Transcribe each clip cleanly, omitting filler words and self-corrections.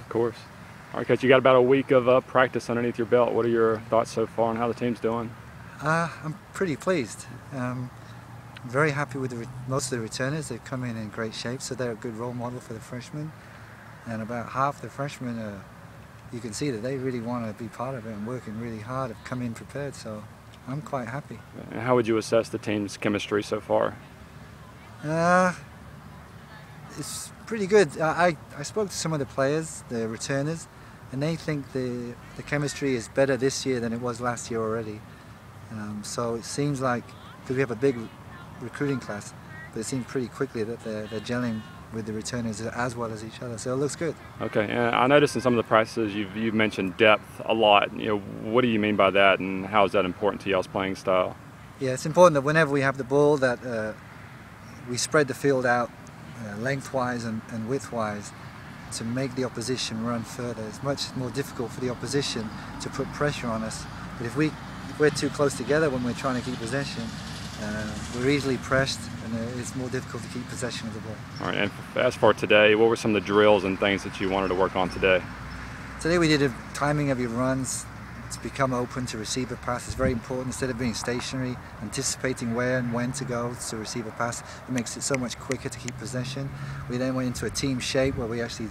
Of course. All right, Coach, you got about a week of practice underneath your belt. What are your thoughts so far on how the team's doing? I'm pretty pleased. Very happy with most of the returners. They've come in great shape, so they're a good role model for the freshmen. And about half the freshmen, you can see that they really want to be part of it and working really hard, have come in prepared, so I'm quite happy. And how would you assess the team's chemistry so far? It's pretty good. I spoke to some of the players, the returners, and they think the chemistry is better this year than it was last year already. So it seems like, because we have a big recruiting class, but it seems pretty quickly that they're gelling with the returners as well as each other, so it looks good. Okay, and I noticed in some of the practices you've mentioned depth a lot. What do you mean by that, and how is that important to y'all's playing style? Yeah, it's important that whenever we have the ball that we spread the field out lengthwise and widthwise to make the opposition run further. It's much more difficult for the opposition to put pressure on us, but if we're too close together when we're trying to keep possession, we're easily pressed, and it's more difficult to keep possession of the ball. All right, and as for today, what were some of the drills and things that you wanted to work on today? Today we did a timing of your runs to become open to receive a pass. It's very important. Instead of being stationary, anticipating where and when to go to receive a pass, it makes it so much quicker to keep possession. We then went into a team shape where we actually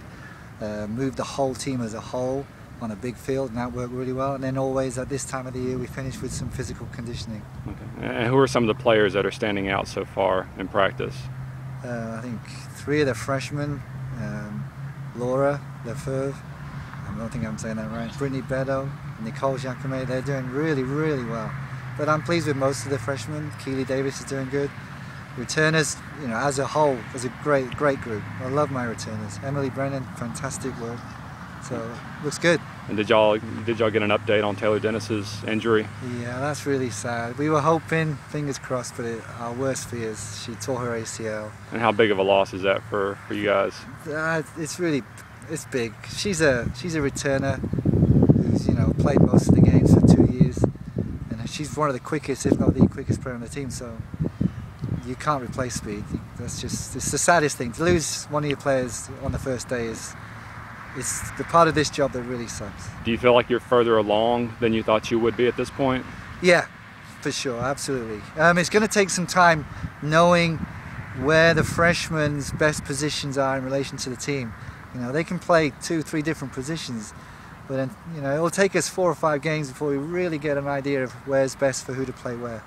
moved the whole team as a whole on a big field, and that worked really well. And then always at this time of the year we finish with some physical conditioning. Okay. And who are some of the players that are standing out so far in practice? I think 3 of the freshmen, Laura Lefebvre, I don't think I'm saying that right, Brittany Bedo, Nicole Jacome, they're doing really, really well. But I'm pleased with most of the freshmen. Keely Davis is doing good. Returners, as a whole, was a great group. I love my returners. Emily Brennan, fantastic work. So looks good. And did y'all get an update on Taylor Dennis's injury? Yeah, that's really sad. We were hoping, fingers crossed, but our worst fears, she tore her ACL. And how big of a loss is that for you guys? It's big. She's a returner who's played most of the games for 2 years, and she's one of the quickest, if not the quickest player on the team. So you can't replace speed. It's the saddest thing to lose one of your players on the first day. It's the part of this job that really sucks. Do you feel like you're further along than you thought you would be at this point? Yeah, for sure, absolutely. It's going to take some time knowing where the freshmen's best positions are in relation to the team. They can play 2-3 different positions, but then it'll take us 4 or 5 games before we really get an idea of where's best for who to play where.